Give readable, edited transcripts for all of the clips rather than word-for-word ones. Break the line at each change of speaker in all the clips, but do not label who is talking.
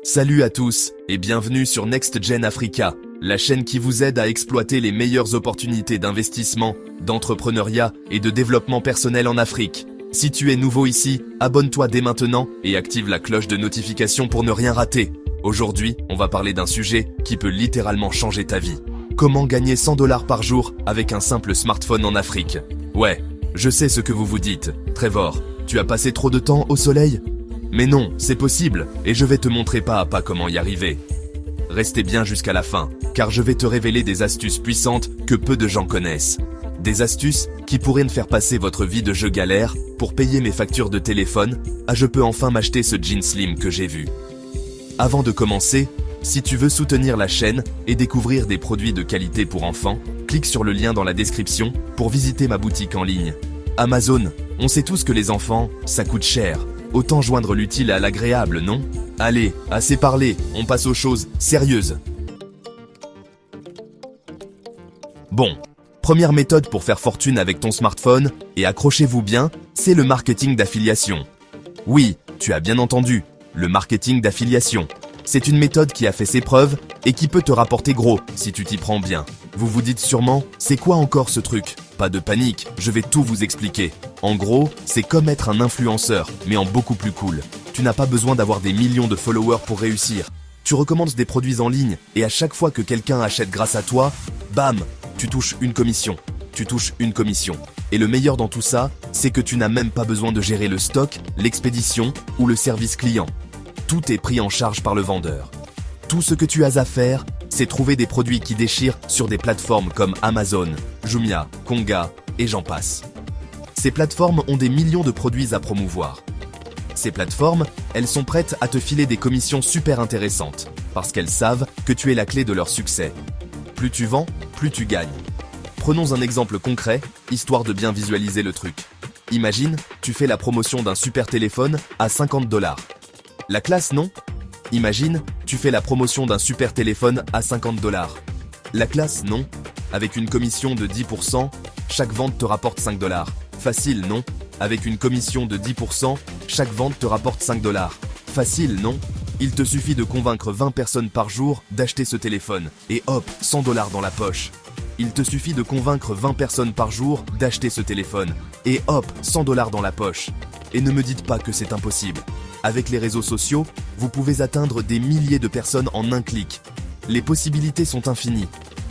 Salut à tous et bienvenue sur Next Gen Africa, la chaîne qui vous aide à exploiter les meilleures opportunités d'investissement, d'entrepreneuriat et de développement personnel en Afrique. Si tu es nouveau ici, abonne-toi dès maintenant et active la cloche de notification pour ne rien rater. Aujourd'hui, on va parler d'un sujet qui peut littéralement changer ta vie. Comment gagner 100 $ par jour avec un simple smartphone en Afrique? Ouais, je sais ce que vous vous dites. Trevor, tu as passé trop de temps au soleil? Mais non, c'est possible, et je vais te montrer pas à pas comment y arriver. Restez bien jusqu'à la fin, car je vais te révéler des astuces puissantes que peu de gens connaissent. Des astuces qui pourraient me faire passer votre vie de jeu galère pour payer mes factures de téléphone à je peux enfin m'acheter ce jean slim que j'ai vu. Avant de commencer, si tu veux soutenir la chaîne et découvrir des produits de qualité pour enfants, clique sur le lien dans la description pour visiter ma boutique en ligne. Amazon, on sait tous que les enfants, ça coûte cher. Autant joindre l'utile à l'agréable, non? Allez, assez parlé, on passe aux choses sérieuses. Bon, première méthode pour faire fortune avec ton smartphone, et accrochez-vous bien, c'est le marketing d'affiliation. Oui, tu as bien entendu, le marketing d'affiliation. C'est une méthode qui a fait ses preuves et qui peut te rapporter gros si tu t'y prends bien. Vous vous dites sûrement, c'est quoi encore ce truc? Pas de panique, je vais tout vous expliquer. En gros, c'est comme être un influenceur, mais en beaucoup plus cool. Tu n'as pas besoin d'avoir des millions de followers pour réussir. Tu recommandes des produits en ligne et à chaque fois que quelqu'un achète grâce à toi, bam, tu touches une commission. Tu touches une commission. Et le meilleur dans tout ça, c'est que tu n'as même pas besoin de gérer le stock, l'expédition ou le service client. Tout est pris en charge par le vendeur. Tout ce que tu as à faire, c'est trouver des produits qui déchirent sur des plateformes comme Amazon, Jumia, Konga et j'en passe. Ces plateformes ont des millions de produits à promouvoir. Ces plateformes, elles sont prêtes à te filer des commissions super intéressantes, parce qu'elles savent que tu es la clé de leur succès. Plus tu vends, plus tu gagnes. Prenons un exemple concret, histoire de bien visualiser le truc. Imagine, tu fais la promotion d'un super téléphone à 50 $. La classe, non? Imagine, tu fais la promotion d'un super téléphone à 50 $. La classe, non? Avec une commission de 10%, chaque vente te rapporte 5 $. Facile, non? Avec une commission de 10%, chaque vente te rapporte 5 $. Facile, non? Il te suffit de convaincre 20 personnes par jour d'acheter ce téléphone, et hop, 100 $ dans la poche. Il te suffit de convaincre 20 personnes par jour d'acheter ce téléphone, et hop, 100 $ dans la poche. Et ne me dites pas que c'est impossible. Avec les réseaux sociaux, vous pouvez atteindre des milliers de personnes en un clic. Les possibilités sont infinies.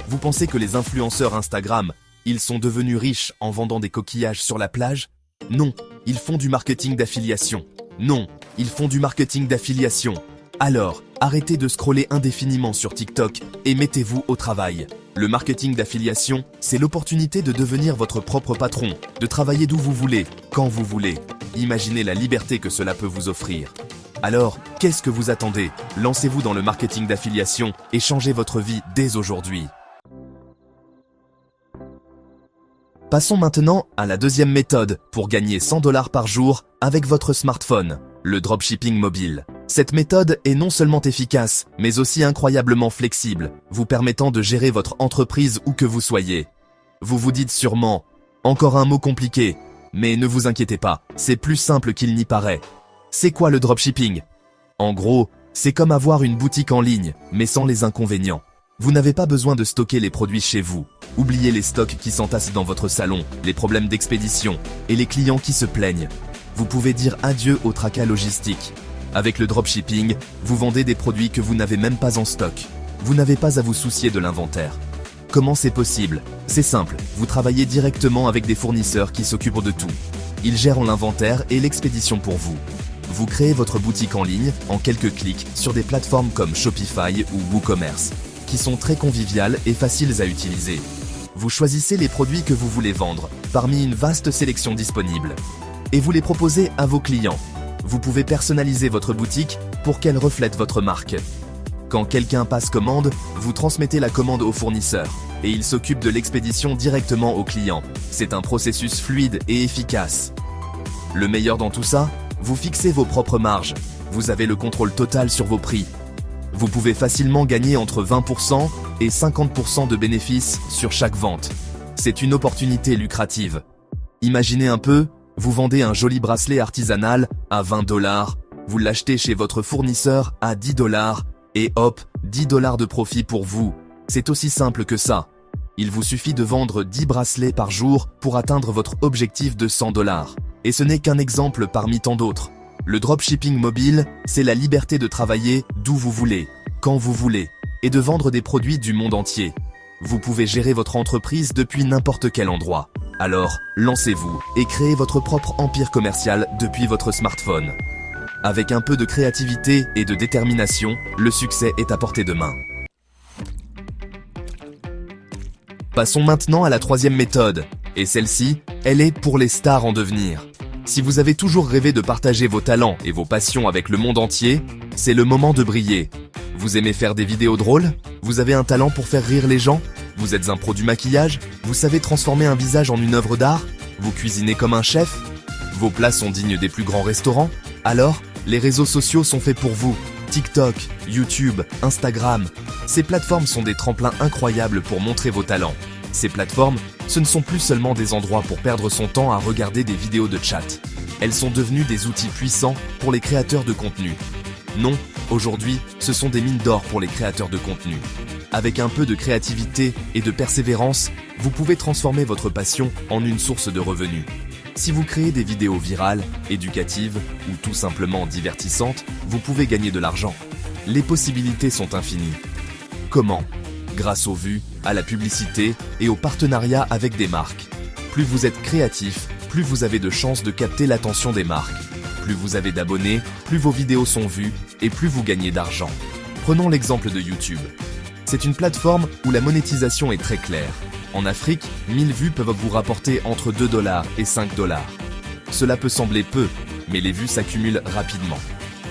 Vous pensez que les influenceurs Instagram, ils sont devenus riches en vendant des coquillages sur la plage? Non, ils font du marketing d'affiliation. Non, ils font du marketing d'affiliation. Alors, arrêtez de scroller indéfiniment sur TikTok et mettez-vous au travail. Le marketing d'affiliation, c'est l'opportunité de devenir votre propre patron, de travailler d'où vous voulez, quand vous voulez. Imaginez la liberté que cela peut vous offrir. Alors, qu'est-ce que vous attendez? Lancez-vous dans le marketing d'affiliation et changez votre vie dès aujourd'hui. Passons maintenant à la deuxième méthode pour gagner 100 $ par jour avec votre smartphone, le dropshipping mobile. Cette méthode est non seulement efficace, mais aussi incroyablement flexible, vous permettant de gérer votre entreprise où que vous soyez. Vous vous dites sûrement, encore un mot compliqué, mais ne vous inquiétez pas, c'est plus simple qu'il n'y paraît. C'est quoi le dropshipping? En gros, c'est comme avoir une boutique en ligne, mais sans les inconvénients. Vous n'avez pas besoin de stocker les produits chez vous. Oubliez les stocks qui s'entassent dans votre salon, les problèmes d'expédition et les clients qui se plaignent. Vous pouvez dire adieu au tracas logistique. Avec le dropshipping, vous vendez des produits que vous n'avez même pas en stock. Vous n'avez pas à vous soucier de l'inventaire. Comment c'est possible? C'est simple, vous travaillez directement avec des fournisseurs qui s'occupent de tout. Ils gèrent l'inventaire et l'expédition pour vous. Vous créez votre boutique en ligne en quelques clics sur des plateformes comme Shopify ou WooCommerce, qui sont très conviviales et faciles à utiliser. Vous choisissez les produits que vous voulez vendre parmi une vaste sélection disponible et vous les proposez à vos clients. Vous pouvez personnaliser votre boutique pour qu'elle reflète votre marque. Quand quelqu'un passe commande, vous transmettez la commande au fournisseur et il s'occupe de l'expédition directement au client. C'est un processus fluide et efficace. Le meilleur dans tout ça, vous fixez vos propres marges. Vous avez le contrôle total sur vos prix. Vous pouvez facilement gagner entre 20% et 50% de bénéfices sur chaque vente. C'est une opportunité lucrative. Imaginez un peu, vous vendez un joli bracelet artisanal à 20 $, Vous l'achetez chez votre fournisseur à 10 $ et hop, 10 $ de profit pour vous. C'est aussi simple que ça. Il vous suffit de vendre 10 bracelets par jour pour atteindre votre objectif de 100 $. Et ce n'est qu'un exemple parmi tant d'autres. Le dropshipping mobile, c'est la liberté de travailler d'où vous voulez, quand vous voulez, et de vendre des produits du monde entier. Vous pouvez gérer votre entreprise depuis n'importe quel endroit. Alors, lancez-vous et créez votre propre empire commercial depuis votre smartphone. Avec un peu de créativité et de détermination, le succès est à portée de main. Passons maintenant à la troisième méthode, et celle-ci, elle est pour les stars en devenir. Si vous avez toujours rêvé de partager vos talents et vos passions avec le monde entier, c'est le moment de briller. Vous aimez faire des vidéos drôles? Vous avez un talent pour faire rire les gens? Vous êtes un pro du maquillage? Vous savez transformer un visage en une œuvre d'art? Vous cuisinez comme un chef? Vos plats sont dignes des plus grands restaurants? Alors, les réseaux sociaux sont faits pour vous. TikTok, YouTube, Instagram, ces plateformes sont des tremplins incroyables pour montrer vos talents. Ces plateformes, ce ne sont plus seulement des endroits pour perdre son temps à regarder des vidéos de chat. Elles sont devenues des outils puissants pour les créateurs de contenu. Non, aujourd'hui, ce sont des mines d'or pour les créateurs de contenu. Avec un peu de créativité et de persévérance, vous pouvez transformer votre passion en une source de revenus. Si vous créez des vidéos virales, éducatives ou tout simplement divertissantes, vous pouvez gagner de l'argent. Les possibilités sont infinies. Comment? Grâce aux vues, à la publicité et aux partenariats avec des marques. Plus vous êtes créatif, plus vous avez de chances de capter l'attention des marques. Plus vous avez d'abonnés, plus vos vidéos sont vues et plus vous gagnez d'argent. Prenons l'exemple de YouTube. C'est une plateforme où la monétisation est très claire. En Afrique, 1000 vues peuvent vous rapporter entre 2 $ et 5 $. Cela peut sembler peu, mais les vues s'accumulent rapidement.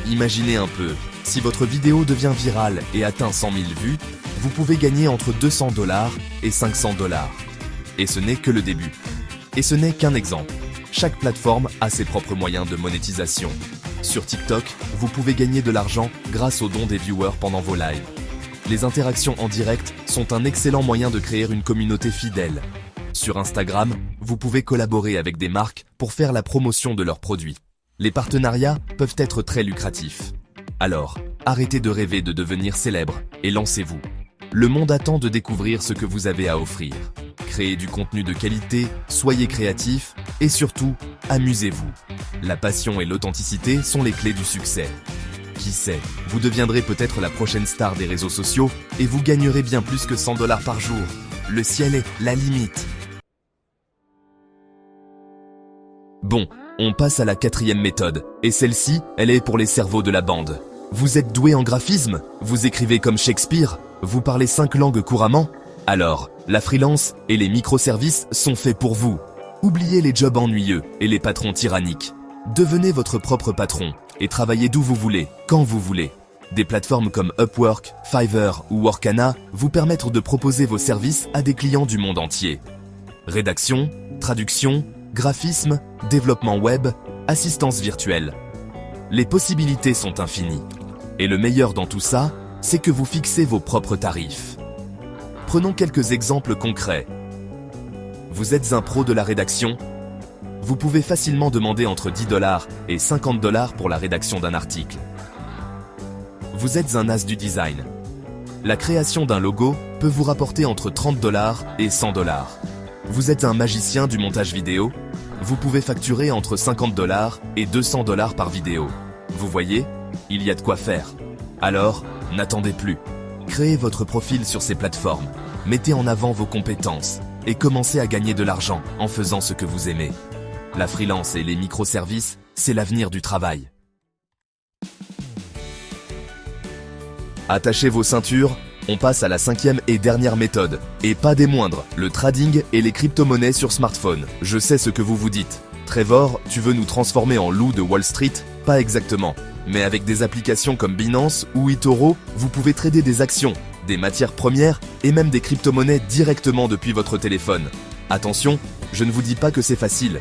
Imaginez un peu, si votre vidéo devient virale et atteint 100 000 vues, vous pouvez gagner entre 200 $ et 500 $. Et ce n'est que le début. Et ce n'est qu'un exemple. Chaque plateforme a ses propres moyens de monétisation. Sur TikTok, vous pouvez gagner de l'argent grâce aux dons des viewers pendant vos lives. Les interactions en direct sont un excellent moyen de créer une communauté fidèle. Sur Instagram, vous pouvez collaborer avec des marques pour faire la promotion de leurs produits. Les partenariats peuvent être très lucratifs. Alors, arrêtez de rêver de devenir célèbre et lancez-vous. Le monde attend de découvrir ce que vous avez à offrir. Créez du contenu de qualité, soyez créatif et surtout, amusez-vous. La passion et l'authenticité sont les clés du succès. Qui sait, vous deviendrez peut-être la prochaine star des réseaux sociaux et vous gagnerez bien plus que 100 $ par jour. Le ciel est la limite. Bon, on passe à la quatrième méthode, et celle-ci, elle est pour les cerveaux de la bande. Vous êtes doué en graphisme? Vous écrivez comme Shakespeare? Vous parlez 5 langues couramment? Alors, la freelance et les microservices sont faits pour vous. Oubliez les jobs ennuyeux et les patrons tyranniques. Devenez votre propre patron et travaillez d'où vous voulez, quand vous voulez. Des plateformes comme Upwork, Fiverr ou Workana vous permettent de proposer vos services à des clients du monde entier. Rédaction, traduction, graphisme, développement web, assistance virtuelle. Les possibilités sont infinies. Et le meilleur dans tout ça, c'est que vous fixez vos propres tarifs. Prenons quelques exemples concrets. Vous êtes un pro de la rédaction? Vous pouvez facilement demander entre 10 $ et 50 $ pour la rédaction d'un article. Vous êtes un as du design. La création d'un logo peut vous rapporter entre 30 $ et 100 $. Vous êtes un magicien du montage vidéo? Vous pouvez facturer entre 50 $ et 200 $ par vidéo. Vous voyez, il y a de quoi faire. Alors, n'attendez plus. Créez votre profil sur ces plateformes. Mettez en avant vos compétences et commencez à gagner de l'argent en faisant ce que vous aimez. La freelance et les microservices, c'est l'avenir du travail. Attachez vos ceintures, on passe à la cinquième et dernière méthode. Et pas des moindres, le trading et les crypto-monnaies sur smartphone. Je sais ce que vous vous dites. Trevor, tu veux nous transformer en loup de Wall Street? Pas exactement. Mais avec des applications comme Binance ou eToro, vous pouvez trader des actions, des matières premières et même des crypto-monnaies directement depuis votre téléphone. Attention, je ne vous dis pas que c'est facile.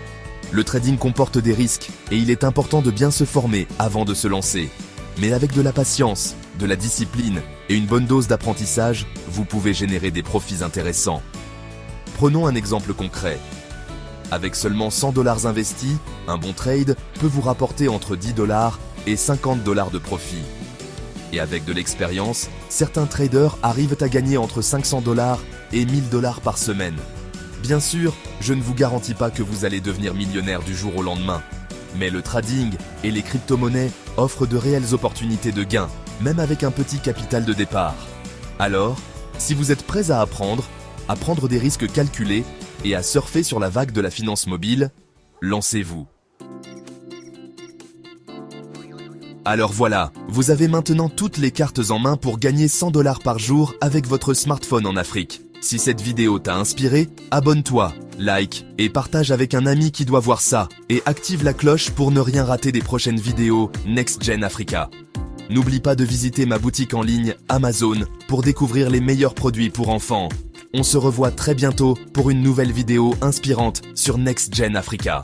Le trading comporte des risques et il est important de bien se former avant de se lancer. Mais avec de la patience, de la discipline et une bonne dose d'apprentissage, vous pouvez générer des profits intéressants. Prenons un exemple concret. Avec seulement 100 $ investis, un bon trade peut vous rapporter entre 10 $ et 50 $ de profit. Et avec de l'expérience, certains traders arrivent à gagner entre 500 $ et 1000 $ par semaine. Bien sûr, je ne vous garantis pas que vous allez devenir millionnaire du jour au lendemain. Mais le trading et les crypto-monnaies offrent de réelles opportunités de gain, même avec un petit capital de départ. Alors, si vous êtes prêts à prendre des risques calculés et à surfer sur la vague de la finance mobile, lancez-vous. Alors voilà, vous avez maintenant toutes les cartes en main pour gagner 100 $ par jour avec votre smartphone en Afrique. Si cette vidéo t'a inspiré, abonne-toi, like et partage avec un ami qui doit voir ça et active la cloche pour ne rien rater des prochaines vidéos Next Gen Africa. N'oublie pas de visiter ma boutique en ligne Amazon pour découvrir les meilleurs produits pour enfants. On se revoit très bientôt pour une nouvelle vidéo inspirante sur Next Gen Africa.